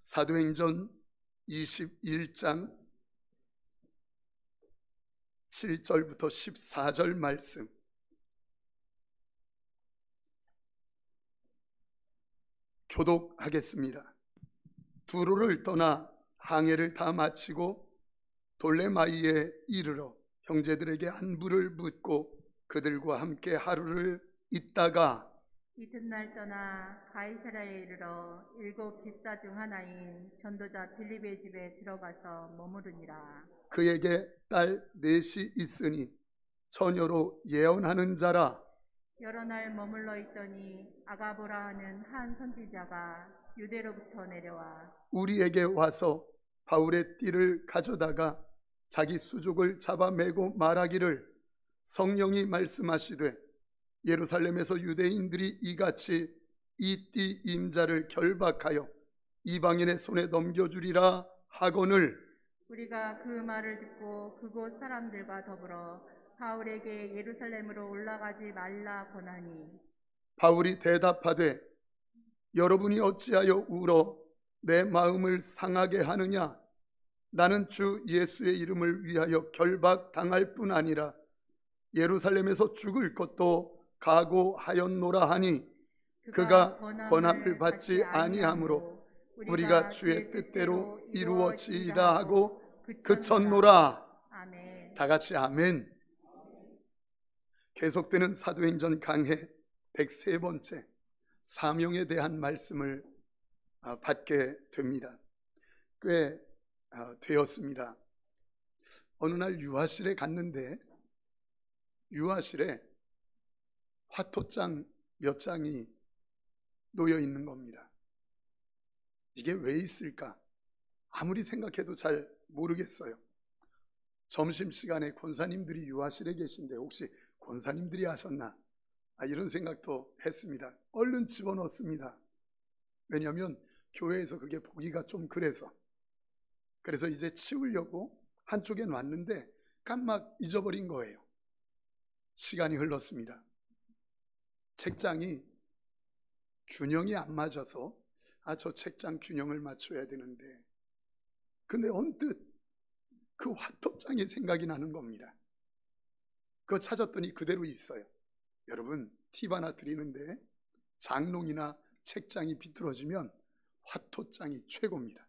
사도행전 21장 7절부터 14절 말씀, 교독하겠습니다. 두로를 떠나 항해를 다 마치고 돌레마이에 이르러 형제들에게 안부를 묻고 그들과 함께 하루를 있다가 이튿날 떠나 가이사랴에 이르러 7 집사 중 하나인 전도자 빌립의 집에 들어가서 머무르니라. 그에게 딸 넷이 있으니 처녀로 예언하는 자라. 여러 날 머물러 있더니 아가보라 하는 한 선지자가 유대로부터 내려와 우리에게 와서 바울의 띠를 가져다가 자기 수족을 잡아매고 말하기를, 성령이 말씀하시되 예루살렘에서 유대인들이 이같이 이 띠 임자를 결박하여 이방인의 손에 넘겨주리라 하거늘, 우리가 그 말을 듣고 그곳 사람들과 더불어 바울에게 예루살렘으로 올라가지 말라 권하니, 바울이 대답하되 여러분이 어찌하여 울어 내 마음을 상하게 하느냐? 나는 주 예수의 이름을 위하여 결박당할 뿐 아니라 예루살렘에서 죽을 것도 각오하였노라 하니, 그가 권함을 받지 아니하므로 우리가 주의 뜻대로 이루어지이다 하고 그쳤노라. 아멘. 다 같이 아멘. 계속되는 사도행전 강해 103번째 사명에 대한 말씀을 받게 됩니다. 꽤 되었습니다. 어느 날 유아실에 갔는데 유아실에 화토장 몇 장이 놓여 있는 겁니다. 이게 왜 있을까? 아무리 생각해도 잘 모르겠어요. 점심시간에 권사님들이 유아실에 계신데 혹시 권사님들이 하셨나? 이런 생각도 했습니다. 얼른 집어넣습니다. 왜냐하면 교회에서 그게 보기가 좀 그래서 이제 치우려고 한쪽에 놨는데 깜막 잊어버린 거예요. 시간이 흘렀습니다. 책장이 균형이 안 맞아서 저 책장 균형을 맞춰야 되는데, 근데 언뜻 그 화토장이 생각이 나는 겁니다. 그거 찾았더니 그대로 있어요. 여러분, 팁 하나 드리는데 장롱이나 책장이 비뚤어지면 화토장이 최고입니다.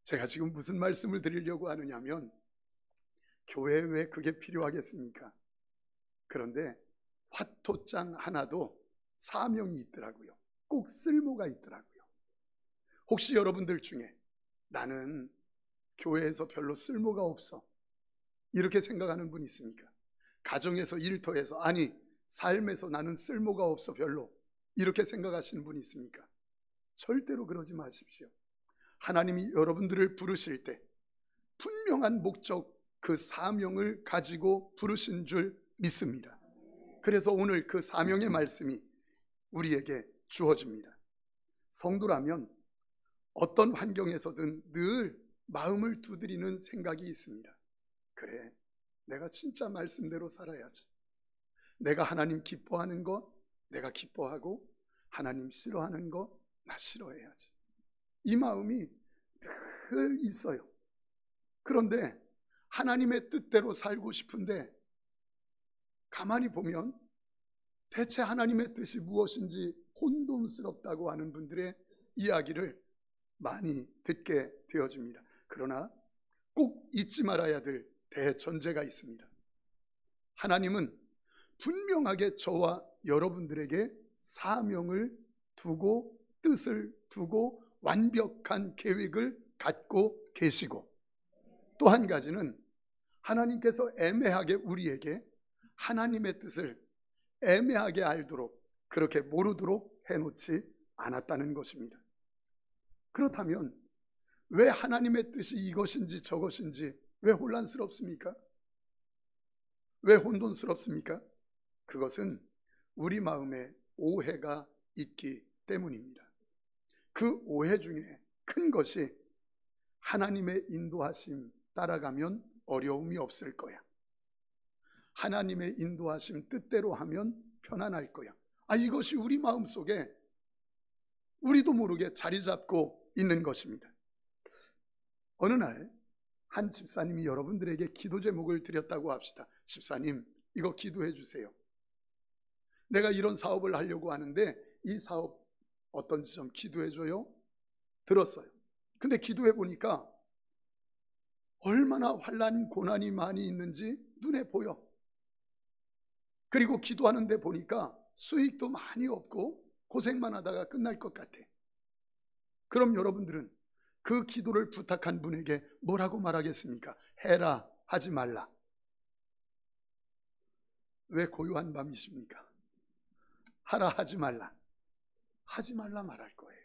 제가 지금 무슨 말씀을 드리려고 하느냐면, 교회에 왜 그게 필요하겠습니까? 그런데 화토장 하나도 사명이 있더라고요. 꼭 쓸모가 있더라고요. 혹시 여러분들 중에 나는 교회에서 별로 쓸모가 없어, 이렇게 생각하는 분 있습니까? 가정에서, 일터에서, 아니 삶에서 나는 쓸모가 없어 별로, 이렇게 생각하시는 분 있습니까? 절대로 그러지 마십시오. 하나님이 여러분들을 부르실 때 분명한 목적, 그 사명을 가지고 부르신 줄 믿습니다. 그래서 오늘 그 사명의 말씀이 우리에게 주어집니다. 성도라면 어떤 환경에서든 늘 마음을 두드리는 생각이 있습니다. 그래, 내가 진짜 말씀대로 살아야지. 내가 하나님 기뻐하는 거 내가 기뻐하고 하나님 싫어하는 거 나 싫어해야지. 이 마음이 늘 있어요. 그런데 하나님의 뜻대로 살고 싶은데 가만히 보면 대체 하나님의 뜻이 무엇인지 혼돈스럽다고 하는 분들의 이야기를 많이 듣게 되어집니다. 그러나 꼭 잊지 말아야 될 대전제가 있습니다. 하나님은 분명하게 저와 여러분들에게 사명을 두고 뜻을 두고 완벽한 계획을 갖고 계시고, 또 한 가지는 하나님께서 애매하게 우리에게 하나님의 뜻을 애매하게 알도록, 그렇게 모르도록 해놓지 않았다는 것입니다. 그렇다면 왜 하나님의 뜻이 이것인지 저것인지 왜 혼란스럽습니까? 왜 혼돈스럽습니까? 그것은 우리 마음에 오해가 있기 때문입니다. 그 오해 중에 큰 것이 하나님의 인도하심 따라가면 어려움이 없을 거야. 하나님의 인도하심 뜻대로 하면 편안할 거야. 이것이 우리 마음속에 우리도 모르게 자리 잡고 있는 것입니다. 어느 날 한 집사님이 여러분들에게 기도 제목을 드렸다고 합시다. 집사님, 이거 기도해 주세요. 내가 이런 사업을 하려고 하는데 이 사업 어떤지 좀 기도해 줘요. 들었어요. 근데 기도해 보니까 얼마나 환난 고난이 많이 있는지 눈에 보여. 그리고 기도하는데 보니까 수익도 많이 없고 고생만 하다가 끝날 것 같아. 그럼 여러분들은 그 기도를 부탁한 분에게 뭐라고 말하겠습니까? 해라, 하지 말라. 왜 고요한 밤이십니까? 하라, 하지 말라. 하지 말라 말할 거예요.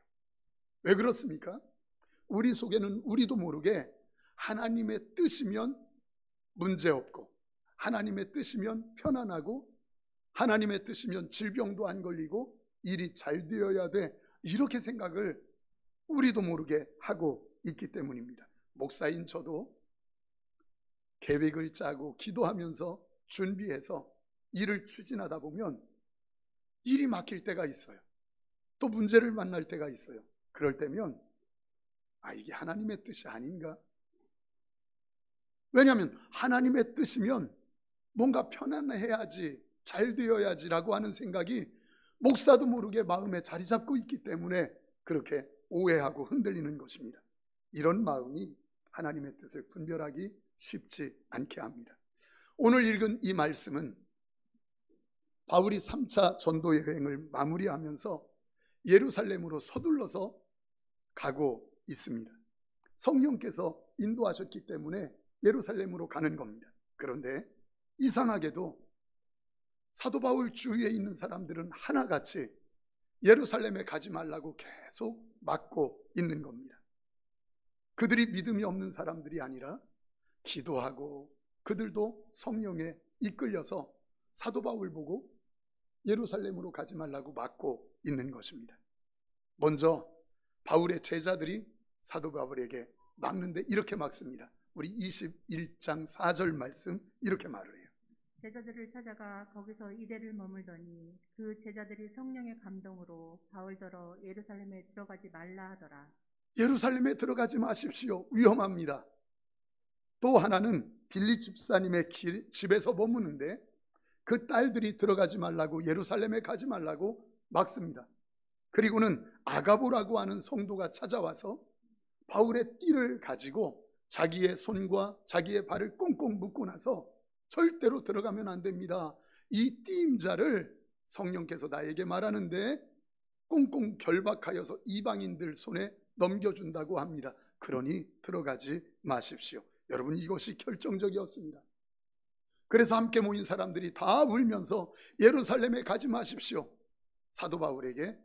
왜 그렇습니까? 우리 속에는 우리도 모르게 하나님의 뜻이면 문제없고, 하나님의 뜻이면 편안하고, 하나님의 뜻이면 질병도 안 걸리고 일이 잘 되어야 돼, 이렇게 생각을 우리도 모르게 하고 있기 때문입니다. 목사인 저도 계획을 짜고 기도하면서 준비해서 일을 추진하다 보면 일이 막힐 때가 있어요. 또 문제를 만날 때가 있어요. 그럴 때면 이게 하나님의 뜻이 아닌가? 왜냐하면 하나님의 뜻이면 뭔가 편안해야지, 잘 되어야지라고 하는 생각이 목사도 모르게 마음에 자리 잡고 있기 때문에 그렇게 오해하고 흔들리는 것입니다. 이런 마음이 하나님의 뜻을 분별하기 쉽지 않게 합니다. 오늘 읽은 이 말씀은 바울이 3차 전도 여행을 마무리하면서 예루살렘으로 서둘러서 가고 있습니다. 성령께서 인도하셨기 때문에 예루살렘으로 가는 겁니다. 그런데 이상하게도 사도 바울 주위에 있는 사람들은 하나같이 예루살렘에 가지 말라고 계속 막고 있는 겁니다. 그들이 믿음이 없는 사람들이 아니라 기도하고 그들도 성령에 이끌려서 사도 바울 보고 예루살렘으로 가지 말라고 막고 있는 것입니다. 먼저 바울의 제자들이 사도 바울에게 막는데 이렇게 막습니다. 우리 21장 4절 말씀 이렇게 말을 해요. 제자들을 찾아가 거기서 이래를 머물더니 그 제자들이 성령의 감동으로 바울더러 예루살렘에 들어가지 말라 하더라. 예루살렘에 들어가지 마십시오. 위험합니다. 또 하나는 빌리 집사님의 집에서 머무는데 그 딸들이 들어가지 말라고, 예루살렘에 가지 말라고 막습니다. 그리고는 아가보라고 하는 성도가 찾아와서 바울의 띠를 가지고 자기의 손과 자기의 발을 꽁꽁 묶고 나서 절대로 들어가면 안 됩니다. 이 띠임자를 성령께서 나에게 말하는데 꽁꽁 결박하여서 이방인들 손에 넘겨준다고 합니다. 그러니 들어가지 마십시오. 여러분, 이것이 결정적이었습니다. 그래서 함께 모인 사람들이 다 울면서 예루살렘에 가지 마십시오. 사도 바울에게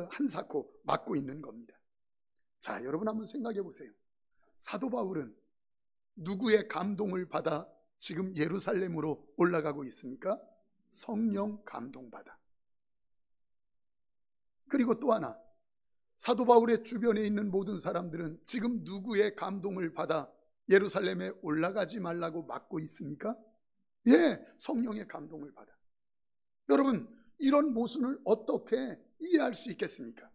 한사코 맞고 있는 겁니다. 자, 여러분 한번 생각해 보세요. 사도 바울은 누구의 감동을 받아 지금 예루살렘으로 올라가고 있습니까? 성령 감동받아. 그리고 또 하나, 사도 바울의 주변에 있는 모든 사람들은 지금 누구의 감동을 받아 예루살렘에 올라가지 말라고 막고 있습니까? 예, 성령의 감동을 받아. 여러분, 이런 모순을 어떻게 이해할 수 있겠습니까?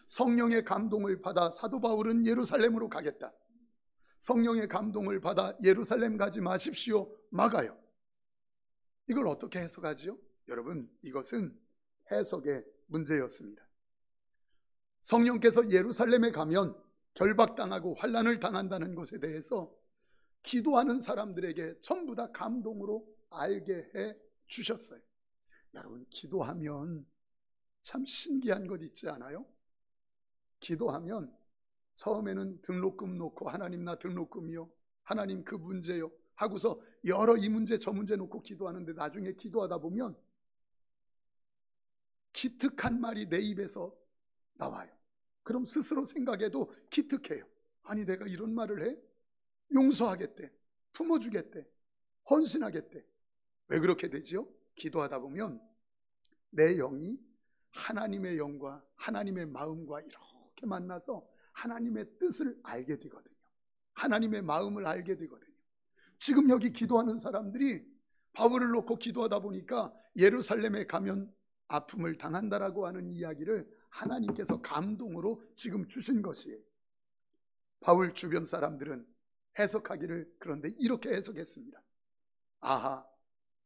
성령의 감동을 받아 사도 바울은 예루살렘으로 가겠다. 성령의 감동을 받아 예루살렘 가지 마십시오. 막아요. 이걸 어떻게 해석하지요? 여러분, 이것은 해석의 문제였습니다. 성령께서 예루살렘에 가면 결박당하고 환난을 당한다는 것에 대해서 기도하는 사람들에게 전부 다 감동으로 알게 해 주셨어요. 여러분, 기도하면 참 신기한 것 있지 않아요? 기도하면 처음에는 등록금 놓고 하나님 나 등록금이요, 하나님 그 문제요 하고서 여러 이 문제 저 문제 놓고 기도하는데 나중에 기도하다 보면 기특한 말이 내 입에서 나와요. 그럼 스스로 생각해도 기특해요. 아니, 내가 이런 말을 해? 용서하겠대, 품어주겠대, 헌신하겠대. 왜 그렇게 되지요? 기도하다 보면 내 영이 하나님의 영과 하나님의 마음과 이렇게 만나서 하나님의 뜻을 알게 되거든요. 하나님의 마음을 알게 되거든요. 지금 여기 기도하는 사람들이 바울을 놓고 기도하다 보니까 예루살렘에 가면 아픔을 당한다라고 하는 이야기를 하나님께서 감동으로 지금 주신 것이에요. 바울 주변 사람들은 해석하기를 그런데 이렇게 해석했습니다. 아하,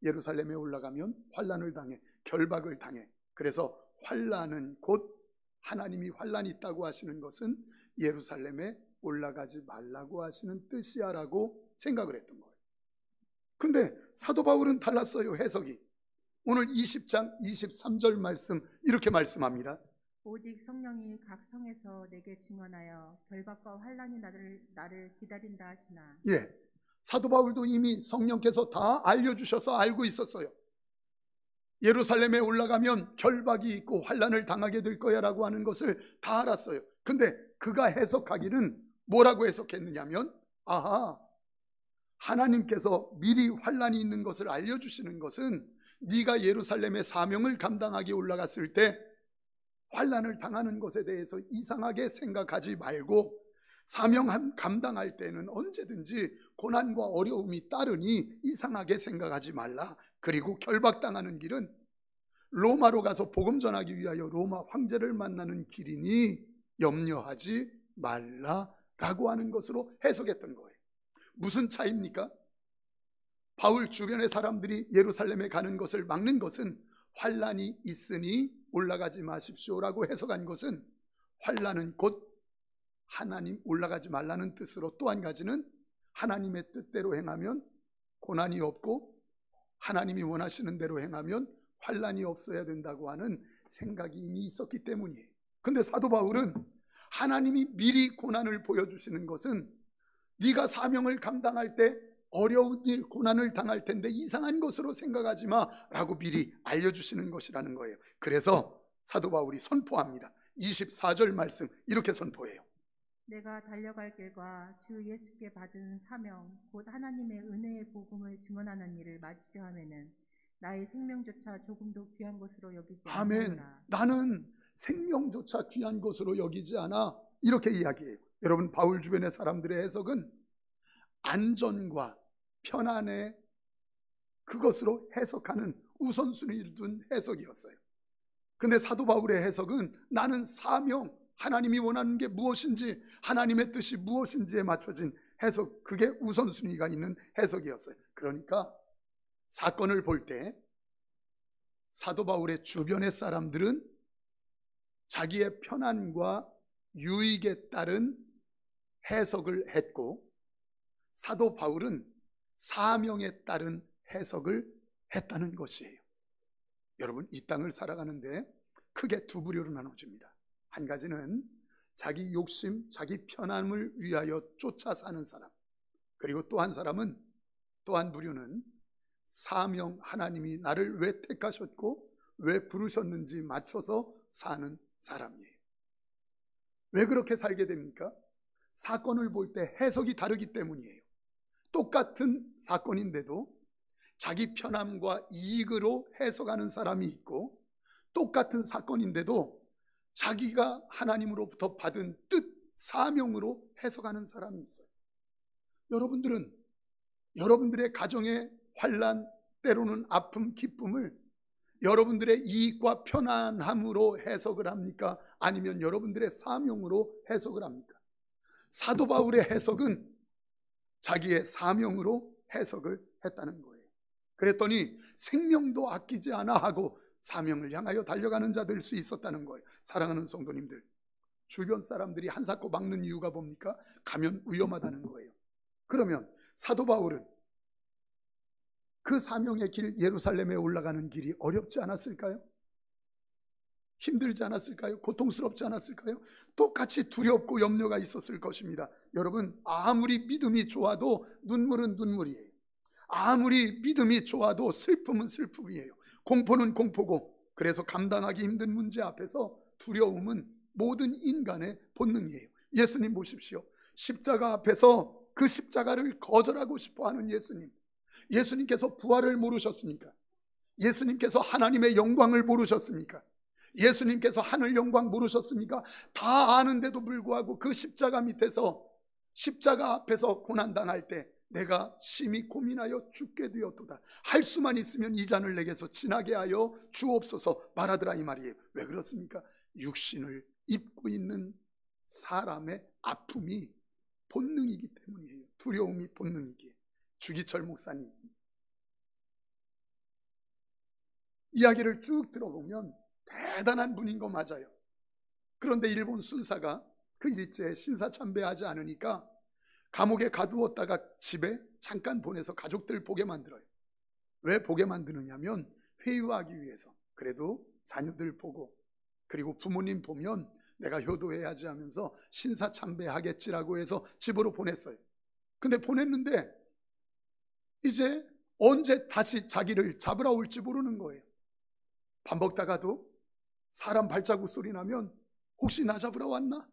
예루살렘에 올라가면 환난을 당해, 결박을 당해. 그래서 환난은 곧 하나님이 환난이 있다고 하시는 것은 예루살렘에 올라가지 말라고 하시는 뜻이야 라고 생각을 했던 거예요. 근데 사도 바울은 달랐어요. 해석이. 오늘 20장 23절 말씀 이렇게 말씀합니다. 오직 성령이 각 성에서 내게 증언하여 결박과 환난이 나를 기다린다 하시나. 예, 사도 바울도 이미 성령께서 다 알려주셔서 알고 있었어요. 예루살렘에 올라가면 결박이 있고 환난을 당하게 될 거야 라고 하는 것을 다 알았어요. 근데 그가 해석하기는 뭐라고 해석했느냐면, 아하, 하나님께서 미리 환난이 있는 것을 알려주시는 것은 네가 예루살렘의 사명을 감당하기 올라갔을 때 환난을 당하는 것에 대해서 이상하게 생각하지 말고 사명 감당할 때는 언제든지 고난과 어려움이 따르니 이상하게 생각하지 말라. 그리고 결박당하는 길은 로마로 가서 복음 전하기 위하여 로마 황제를 만나는 길이니 염려하지 말라라고 하는 것으로 해석했던 거예요. 무슨 차이입니까? 바울 주변의 사람들이 예루살렘에 가는 것을 막는 것은 환난이 있으니 올라가지 마십시오라고 해석한 것은 환난은 곧 하나님 올라가지 말라는 뜻으로, 또 한 가지는 하나님의 뜻대로 행하면 고난이 없고 하나님이 원하시는 대로 행하면 환난이 없어야 된다고 하는 생각이 이미 있었기 때문이에요. 근데 사도 바울은 하나님이 미리 고난을 보여주시는 것은 네가 사명을 감당할 때 어려운 일, 고난을 당할 텐데 이상한 것으로 생각하지 마라고 미리 알려주시는 것이라는 거예요. 그래서 사도 바울이 선포합니다. 24절 말씀 이렇게 선포해요. 내가 달려갈 길과 주 예수께 받은 사명 곧 하나님의 은혜의 복음을 증언하는 일을 마치려 하면은 나의 생명조차 조금도 귀한 것으로 여기지 아멘. 않노라. 나는 생명조차 귀한 것으로 여기지 않아. 이렇게 이야기해요. 여러분, 바울 주변의 사람들의 해석은 안전과 편안의 그것으로 해석하는 우선순위를 둔 해석이었어요. 근데 사도 바울의 해석은 나는 사명, 하나님이 원하는 게 무엇인지, 하나님의 뜻이 무엇인지에 맞춰진 해석, 그게 우선순위가 있는 해석이었어요. 그러니까 사건을 볼 때 사도 바울의 주변의 사람들은 자기의 편안과 유익에 따른 해석을 했고, 사도 바울은 사명에 따른 해석을 했다는 것이에요. 여러분, 이 땅을 살아가는데 크게 두 부류로 나눠집니다. 한 가지는 자기 욕심, 자기 편안을 위하여 쫓아 사는 사람, 그리고 또 한 사람은, 또 한 부류는 사명, 하나님이 나를 왜 택하셨고 왜 부르셨는지 맞춰서 사는 사람이에요. 왜 그렇게 살게 됩니까? 사건을 볼 때 해석이 다르기 때문이에요. 똑같은 사건인데도 자기 편함과 이익으로 해석하는 사람이 있고, 똑같은 사건인데도 자기가 하나님으로부터 받은 뜻, 사명으로 해석하는 사람이 있어요. 여러분들은 여러분들의 가정의 환난, 때로는 아픔, 기쁨을 여러분들의 이익과 편안함으로 해석을 합니까? 아니면 여러분들의 사명으로 해석을 합니까? 사도 바울의 해석은 자기의 사명으로 해석을 했다는 거예요. 그랬더니 생명도 아끼지 않아 하고 사명을 향하여 달려가는 자 될 수 있었다는 거예요. 사랑하는 성도님들, 주변 사람들이 한사코 막는 이유가 뭡니까? 가면 위험하다는 거예요. 그러면 사도 바울은 그 사명의 길, 예루살렘에 올라가는 길이 어렵지 않았을까요? 힘들지 않았을까요? 고통스럽지 않았을까요? 똑같이 두렵고 염려가 있었을 것입니다. 여러분, 아무리 믿음이 좋아도 눈물은 눈물이에요. 아무리 믿음이 좋아도 슬픔은 슬픔이에요. 공포는 공포고, 그래서 감당하기 힘든 문제 앞에서 두려움은 모든 인간의 본능이에요. 예수님 보십시오. 십자가 앞에서 그 십자가를 거절하고 싶어하는 예수님. 예수님께서 부활을 모르셨습니까? 예수님께서 하나님의 영광을 모르셨습니까? 예수님께서 하늘 영광 모르셨습니까? 다 아는데도 불구하고 그 십자가 밑에서, 십자가 앞에서 고난당할 때 내가 심히 고민하여 죽게 되었도다. 할 수만 있으면 이 잔을 내게서 지나게 하여 주옵소서 말하더라, 이 말이에요. 왜 그렇습니까? 육신을 입고 있는 사람의 아픔이 본능이기 때문이에요. 두려움이 본능이기에. 주기철 목사님 이야기를 쭉 들어보면 대단한 분인 거 맞아요. 그런데 일본 순사가 그 일제에 신사참배하지 않으니까 감옥에 가두었다가 집에 잠깐 보내서 가족들 보게 만들어요. 왜 보게 만드느냐면 회유하기 위해서. 그래도 자녀들 보고, 그리고 부모님 보면 내가 효도해야지 하면서 신사참배하겠지라고 해서 집으로 보냈어요. 근데 보냈는데 이제 언제 다시 자기를 잡으러 올지 모르는 거예요. 밥 먹다가도 사람 발자국 소리 나면 혹시 나 잡으러 왔나?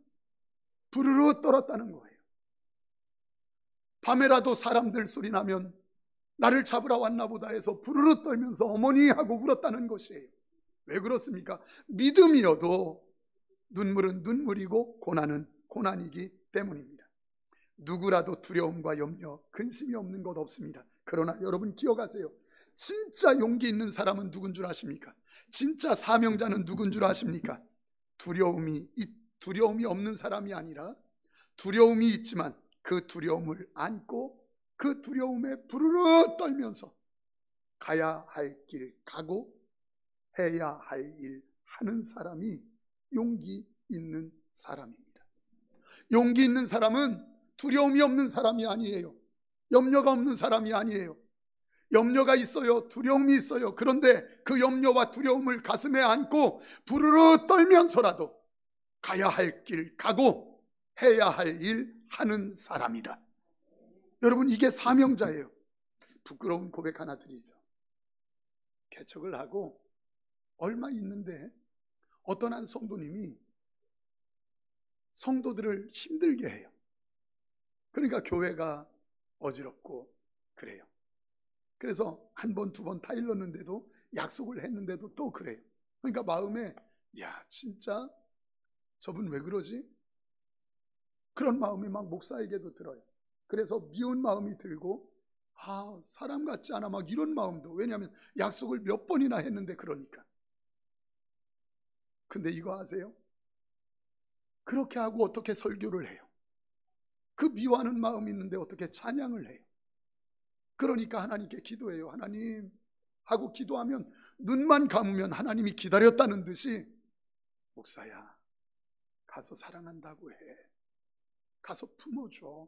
부르르 떨었다는 거예요. 밤에라도 사람들 소리 나면 나를 잡으러 왔나 보다 해서 부르르 떨면서 어머니 하고 울었다는 것이에요. 왜 그렇습니까? 믿음이어도 눈물은 눈물이고 고난은 고난이기 때문입니다. 누구라도 두려움과 염려, 근심이 없는 것 없습니다. 그러나 여러분 기억하세요. 진짜 용기 있는 사람은 누군 줄 아십니까? 진짜 사명자는 누군 줄 아십니까? 두려움이 없는 사람이 아니라 두려움이 있지만 그 두려움을 안고 그 두려움에 부르르 떨면서 가야 할 길 가고 해야 할 일 하는 사람이 용기 있는 사람입니다. 용기 있는 사람은 두려움이 없는 사람이 아니에요. 염려가 없는 사람이 아니에요. 염려가 있어요. 두려움이 있어요. 그런데 그 염려와 두려움을 가슴에 안고 부르르 떨면서라도 가야 할 길 가고 해야 할 일 하는 사람이다. 여러분, 이게 사명자예요. 부끄러운 고백 하나 드리죠. 개척을 하고 얼마 있는데 어떤 한 성도님이 성도들을 힘들게 해요. 그러니까 교회가 어지럽고 그래요. 그래서 한 번, 두 번 타일렀는데도, 약속을 했는데도 또 그래요. 그러니까 마음에 야, 진짜 저분 왜 그러지? 그런 마음이 막 목사에게도 들어요. 그래서 미운 마음이 들고, 아, 사람 같지 않아, 막 이런 마음도. 왜냐하면 약속을 몇 번이나 했는데. 그러니까. 근데 이거 아세요? 그렇게 하고 어떻게 설교를 해요? 그 미워하는 마음이 있는데 어떻게 찬양을 해요? 그러니까 하나님께 기도해요. 하나님 하고 기도하면 눈만 감으면 하나님이 기다렸다는 듯이, 목사야, 가서 사랑한다고 해. 가서 품어줘.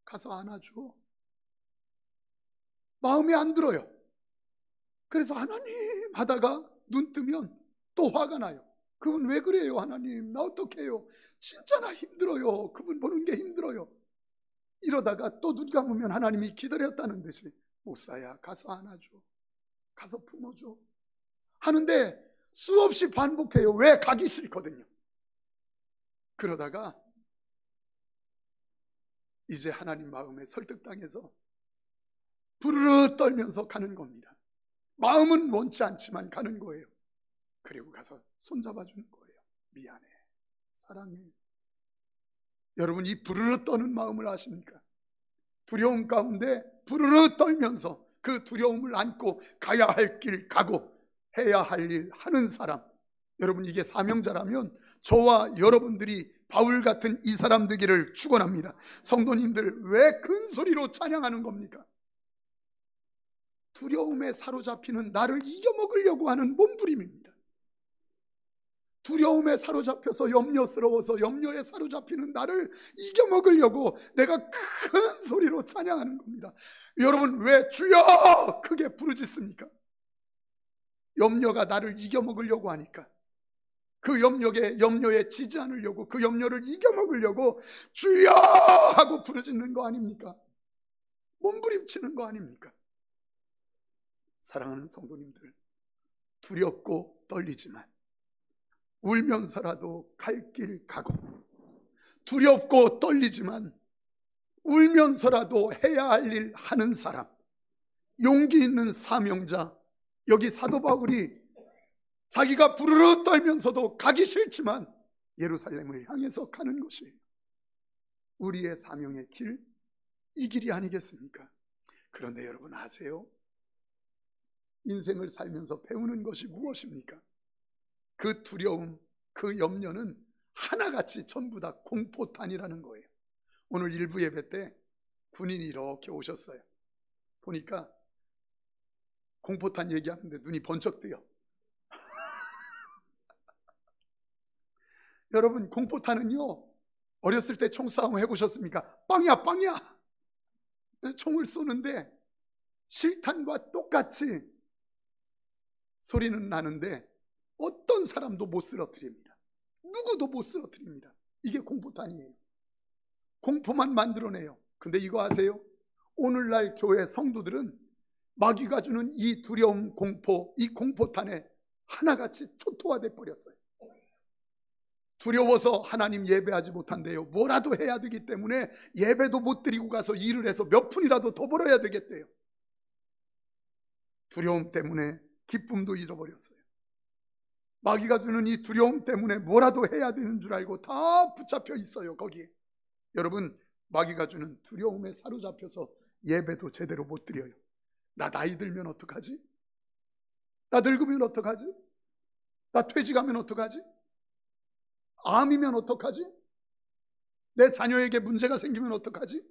가서 안아줘. 마음에 안 들어요. 그래서 하나님 하다가 눈 뜨면 또 화가 나요. 그분 왜 그래요? 하나님, 나 어떡해요? 진짜 나 힘들어요. 그분 보는 게 힘들어요. 이러다가 또 눈 감으면 하나님이 기다렸다는 듯이, 목사야, 가서 안아줘. 가서 품어줘. 하는데 수없이 반복해요. 왜? 가기 싫거든요. 그러다가 이제 하나님 마음에 설득당해서 부르르 떨면서 가는 겁니다. 마음은 원치 않지만 가는 거예요. 그리고 가서 손잡아주는 거예요. 미안해, 사랑해. 여러분, 이 부르르 떠는 마음을 아십니까? 두려움 가운데 부르르 떨면서 그 두려움을 안고 가야 할 길 가고 해야 할 일 하는 사람. 여러분, 이게 사명자라면 저와 여러분들이 바울 같은 이 사람 되기를 축원합니다. 성도님들, 왜 큰 소리로 찬양하는 겁니까? 두려움에 사로잡히는 나를 이겨먹으려고 하는 몸부림입니다. 두려움에 사로잡혀서 염려스러워서 염려에 사로잡히는 나를 이겨먹으려고 내가 큰 소리로 찬양하는 겁니다. 여러분, 왜 주여 크게 부르짖습니까? 염려가 나를 이겨먹으려고 하니까. 그 염려에 지지 않으려고, 그 염려를 이겨먹으려고 주여 하고 부르짖는 거 아닙니까? 몸부림치는 거 아닙니까? 사랑하는 성도님들, 두렵고 떨리지만 울면서라도 갈 길 가고, 두렵고 떨리지만 울면서라도 해야 할 일 하는 사람, 용기 있는 사명자. 여기 사도 바울이 자기가 부르르 떨면서도 가기 싫지만 예루살렘을 향해서 가는 것이에요. 우리의 사명의 길, 이 길이 아니겠습니까? 그런데 여러분 아세요? 인생을 살면서 배우는 것이 무엇입니까? 그 두려움, 그 염려는 하나같이 전부 다 공포탄이라는 거예요. 오늘 일부 예배 때 군인이 이렇게 오셨어요. 보니까 공포탄 얘기하는데 눈이 번쩍 뜨요. 여러분, 공포탄은요, 어렸을 때 총싸움 해보셨습니까? 빵이야 빵이야. 총을 쏘는데 실탄과 똑같이 소리는 나는데 어떤 사람도 못 쓰러뜨립니다. 누구도 못 쓰러뜨립니다. 이게 공포탄이에요. 공포만 만들어내요. 근데 이거 아세요? 오늘날 교회 성도들은 마귀가 주는 이 두려움, 공포, 이 공포탄에 하나같이 초토화돼 버렸어요. 두려워서 하나님 예배하지 못한대요. 뭐라도 해야 되기 때문에 예배도 못 드리고 가서 일을 해서 몇 푼이라도 더 벌어야 되겠대요. 두려움 때문에 기쁨도 잃어버렸어요. 마귀가 주는 이 두려움 때문에 뭐라도 해야 되는 줄 알고 다 붙잡혀 있어요. 거기에. 여러분, 마귀가 주는 두려움에 사로잡혀서 예배도 제대로 못 드려요. 나 나이 들면 어떡하지? 나 늙으면 어떡하지? 나 퇴직하면 어떡하지? 암이면 어떡하지? 내 자녀에게 문제가 생기면 어떡하지?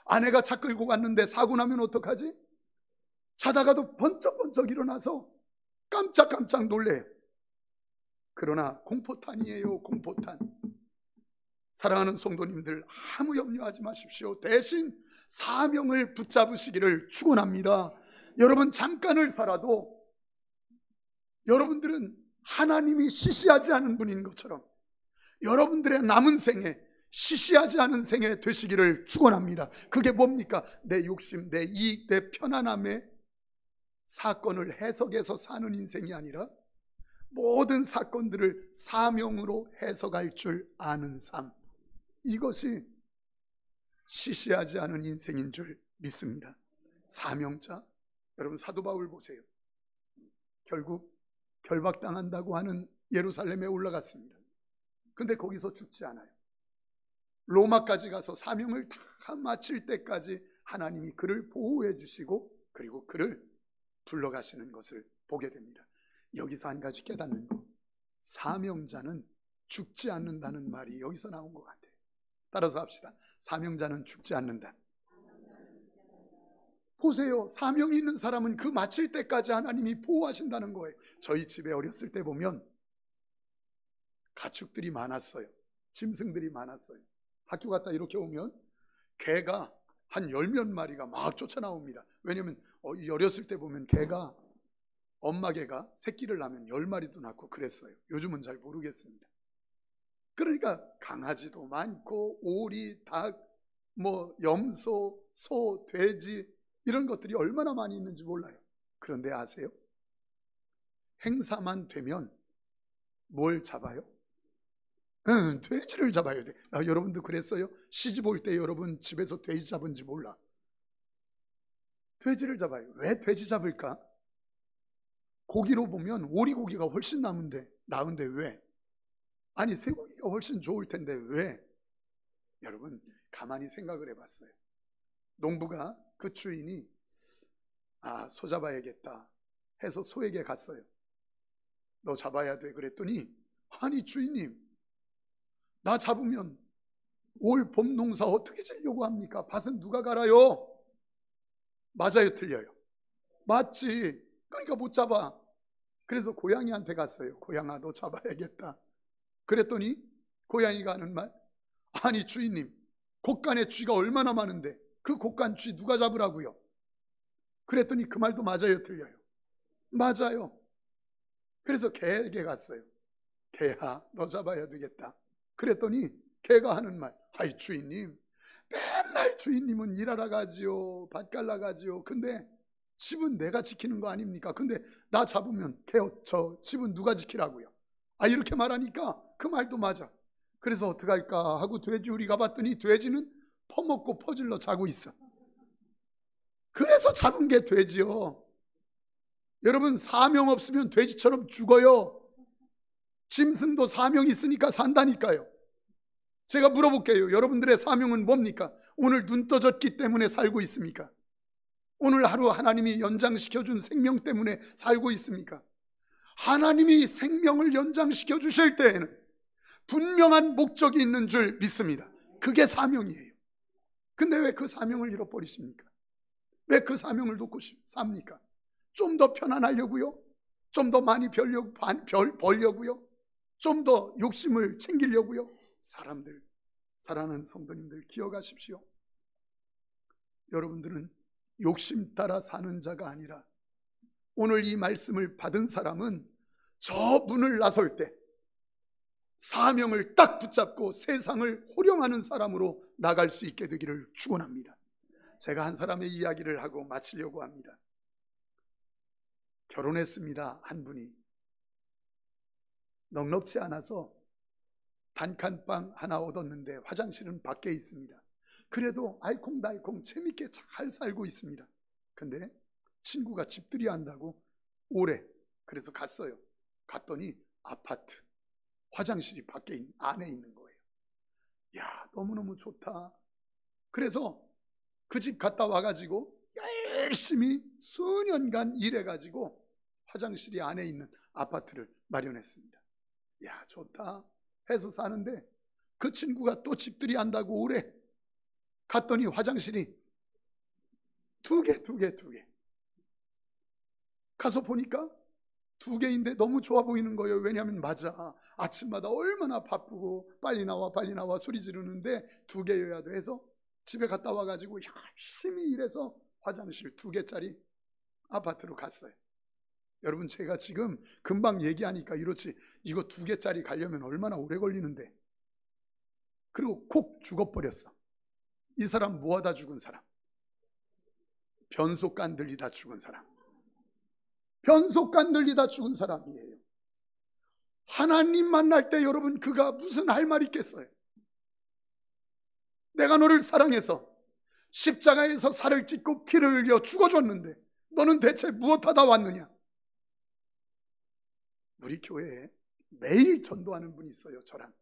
아내가 차 끌고 갔는데 사고 나면 어떡하지? 자다가도 번쩍번쩍 일어나서 깜짝깜짝 놀래요. 그러나 공포탄이에요. 공포탄. 사랑하는 성도님들, 아무 염려하지 마십시오. 대신 사명을 붙잡으시기를 축원합니다. 여러분, 잠깐을 살아도 여러분들은 하나님이 시시하지 않은 분인 것처럼 여러분들의 남은 생에 시시하지 않은 생에 되시기를 축원합니다. 그게 뭡니까? 내 욕심, 내 이익, 내 편안함에 사건을 해석해서 사는 인생이 아니라 모든 사건들을 사명으로 해석할 줄 아는 삶, 이것이 시시하지 않은 인생인 줄 믿습니다. 사명자, 여러분 사도 바울 보세요. 결국 결박당한다고 하는 예루살렘에 올라갔습니다. 근데 거기서 죽지 않아요. 로마까지 가서 사명을 다 마칠 때까지 하나님이 그를 보호해 주시고 그리고 그를 불러가시는 것을 보게 됩니다. 여기서 한 가지 깨닫는 거, 사명자는 죽지 않는다는 말이 여기서 나온 것 같아요. 따라서 합시다. 사명자는 죽지 않는다. 보세요. 사명이 있는 사람은 그 마칠 때까지 하나님이 보호하신다는 거예요. 저희 집에 어렸을 때 보면 가축들이 많았어요. 짐승들이 많았어요. 학교 갔다 이렇게 오면 개가 한 10몇 마리가 막 쫓아나옵니다. 왜냐하면 어렸을 때 보면 개가, 엄마 개가 새끼를 낳으면 10마리도 낳고 그랬어요. 요즘은 잘 모르겠습니다. 그러니까 강아지도 많고 오리, 닭, 염소, 소, 돼지 이런 것들이 얼마나 많이 있는지 몰라요. 그런데 아세요? 행사만 되면 뭘 잡아요? 돼지를 잡아야 돼. 여러분도 그랬어요? 시집 올 때 여러분 집에서 돼지 잡은지 몰라. 돼지를 잡아요. 왜 돼지 잡을까? 고기로 보면 오리고기가 훨씬 나은데 왜? 아니 쇠고기가 훨씬 좋을 텐데 왜? 여러분 가만히 생각을 해봤어요. 농부가 그 주인이 소 잡아야겠다 해서 소에게 갔어요. 너 잡아야 돼 그랬더니 아니 주인님, 나 잡으면 올 봄 농사 어떻게 지려고 합니까? 밭은 누가 갈아요? 맞아요, 틀려요? 맞지. 그러니까 못 잡아. 그래서 고양이한테 갔어요. 고양아, 너 잡아야겠다. 그랬더니 고양이가 하는 말, 아니 주인님, 곳간에 쥐가 얼마나 많은데 그 곳간 쥐 누가 잡으라고요? 그랬더니 그 말도 맞아요, 틀려요? 맞아요. 그래서 개에게 갔어요. 개야, 너 잡아야 되겠다. 그랬더니 개가 하는 말, 아이 주인님, 맨날 주인님은 일하러 가지요, 밭 갈라 가지요. 근데 집은 내가 지키는 거 아닙니까? 근데 나 잡으면 저 집은 누가 지키라고요? 이렇게 말하니까 그 말도 맞아. 그래서 어떡할까 하고 돼지우리 가봤더니 돼지는 퍼먹고 퍼질러 자고 있어. 그래서 잡은 게 돼지요. 여러분 사명 없으면 돼지처럼 죽어요. 짐승도 사명 있으니까 산다니까요. 제가 물어볼게요. 여러분들의 사명은 뭡니까? 오늘 눈 떠졌기 때문에 살고 있습니까? 오늘 하루 하나님이 연장시켜준 생명 때문에 살고 있습니까? 하나님이 생명을 연장시켜 주실 때에는 분명한 목적이 있는 줄 믿습니다. 그게 사명이에요. 근데 왜 그 사명을 잃어버리십니까? 왜 그 사명을 놓고 삽니까? 좀 더 편안하려고요? 좀 더 많이 벌려고요? 좀 더 욕심을 챙기려고요? 사람들, 사랑하는 성도님들 기억하십시오. 여러분들은 욕심 따라 사는 자가 아니라 오늘 이 말씀을 받은 사람은 저 문을 나설 때 사명을 딱 붙잡고 세상을 호령하는 사람으로 나갈 수 있게 되기를 축원합니다. 제가 한 사람의 이야기를 하고 마치려고 합니다. 결혼했습니다. 한 분이 넉넉지 않아서 단칸방 하나 얻었는데 화장실은 밖에 있습니다. 그래도 알콩달콩 재밌게 잘 살고 있습니다. 근데 친구가 집들이 한다고 오래 그래서 갔어요. 갔더니 아파트 화장실이 안에 있는 거예요. 야, 너무너무 좋다. 그래서 그 집 갔다 와가지고 열심히 수년간 일해가지고 화장실이 안에 있는 아파트를 마련했습니다. 야, 좋다 해서 사는데 그 친구가 또 집들이 한다고 오래 갔더니 화장실이 두 개 가서 보니까 두 개인데 너무 좋아 보이는 거예요. 왜냐하면 맞아, 아침마다 얼마나 바쁘고 빨리 나와 소리 지르는데 두 개여야 돼 해서 집에 갔다 와가지고 열심히 일해서 화장실 두 개짜리 아파트로 갔어요. 여러분, 제가 지금 금방 얘기하니까 이렇지, 이거 두 개짜리 가려면 얼마나 오래 걸리는데. 그리고 콕 죽어버렸어. 이 사람 뭐 하다 죽은 사람? 변속간 들리다 죽은 사람. 변속간 들리다 죽은 사람이에요. 하나님 만날 때 여러분, 그가 무슨 할 말 있겠어요? 내가 너를 사랑해서 십자가에서 살을 찢고 피를 흘려 죽어줬는데 너는 대체 무엇하다 왔느냐? 우리 교회에 매일 전도하는 분이 있어요. 저랑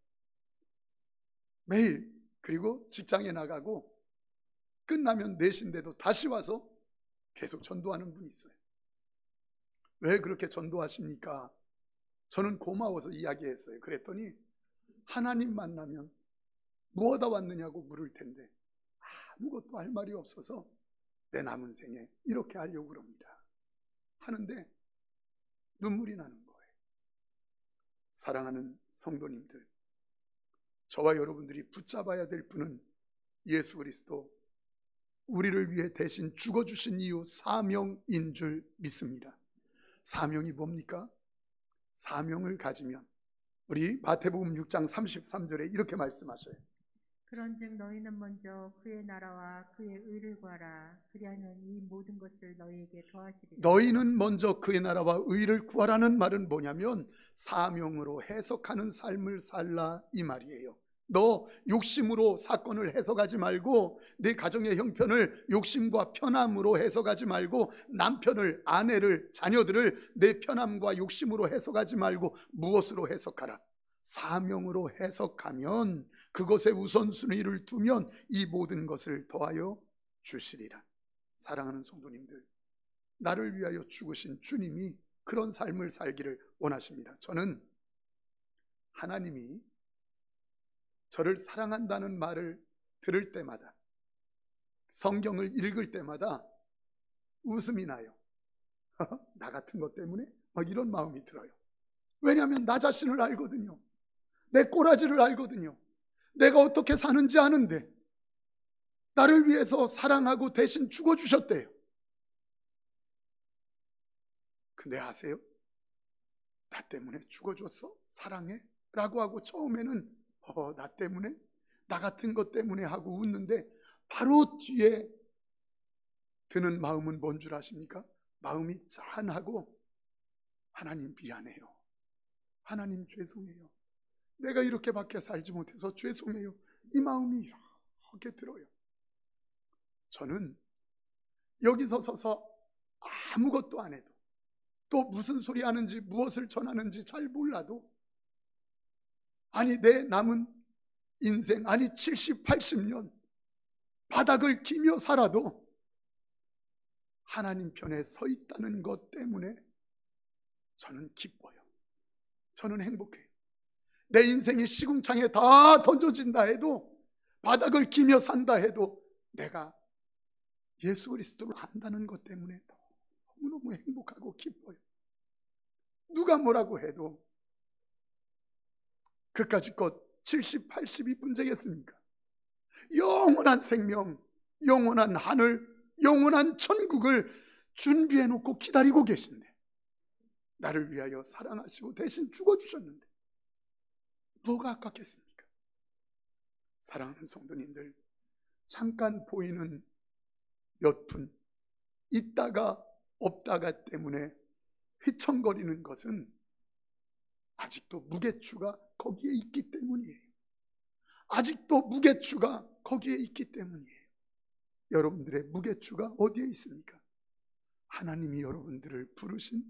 매일. 그리고 직장에 나가고 끝나면 4시인데도 다시 와서 계속 전도하는 분이 있어요. 왜 그렇게 전도하십니까? 저는 고마워서 이야기했어요. 그랬더니 하나님 만나면 무엇하다 왔느냐고 물을 텐데 아무것도 할 말이 없어서 내 남은 생에 이렇게 하려고 그럽니다. 하는데 눈물이 나는 거예요. 사랑하는 성도님들, 저와 여러분들이 붙잡아야 될 분은 예수 그리스도, 우리를 위해 대신 죽어주신 이유 사명인 줄 믿습니다. 사명이 뭡니까? 사명을 가지면 우리 마태복음 6장 33절에 이렇게 말씀하셔요. 그런즉 너희는 먼저 그의 나라와 그의 의를 구하라. 그리하면 이 모든 것을 너희에게 더하시리라. 너희는 먼저 그의 나라와 의를 구하라는 말은 뭐냐면 사명으로 해석하는 삶을 살라 이 말이에요. 너 욕심으로 사건을 해석하지 말고, 내 가정의 형편을 욕심과 편함으로 해석하지 말고, 남편을, 아내를, 자녀들을 내 편함과 욕심으로 해석하지 말고 무엇으로 해석하라? 사명으로 해석하면, 그것에 우선순위를 두면 이 모든 것을 더하여 주시리라. 사랑하는 성도님들, 나를 위하여 죽으신 주님이 그런 삶을 살기를 원하십니다. 저는 하나님이 저를 사랑한다는 말을 들을 때마다, 성경을 읽을 때마다 웃음이 나요. 나 같은 것 때문에 막 이런 마음이 들어요. 왜냐하면 나 자신을 알거든요. 내 꼬라지를 알거든요. 내가 어떻게 사는지 아는데 나를 위해서 사랑하고 대신 죽어주셨대요. 근데 아세요? 나 때문에 죽어줬어? 사랑해? 라고 하고 처음에는 나 때문에? 나 같은 것 때문에 하고 웃는데 바로 뒤에 드는 마음은 뭔 줄 아십니까? 마음이 짠하고 하나님 미안해요. 하나님 죄송해요. 내가 이렇게밖에 살지 못해서 죄송해요. 이 마음이 이렇게 들어요. 저는 여기서 서서 아무것도 안 해도, 또 무슨 소리 하는지 무엇을 전하는지 잘 몰라도, 아니 내 남은 인생, 아니 70, 80년 바닥을 기며 살아도 하나님 편에 서 있다는 것 때문에 저는 기뻐요. 저는 행복해요. 내 인생이 시궁창에 다 던져진다 해도, 바닥을 기며 산다 해도 내가 예수 그리스도를 안다는 것 때문에 너무너무 행복하고 기뻐요. 누가 뭐라고 해도 그까짓 것 70, 80이 문제겠습니까? 영원한 생명, 영원한 하늘, 영원한 천국을 준비해 놓고 기다리고 계신데, 나를 위하여 사랑하시고 대신 죽어주셨는데 뭐가 아깝겠습니까? 사랑하는 성도님들, 잠깐 보이는 몇 푼, 있다가 없다가 때문에 휘청거리는 것은 아직도 무게추가 거기에 있기 때문이에요. 아직도 무게추가 거기에 있기 때문이에요. 여러분들의 무게추가 어디에 있습니까? 하나님이 여러분들을 부르신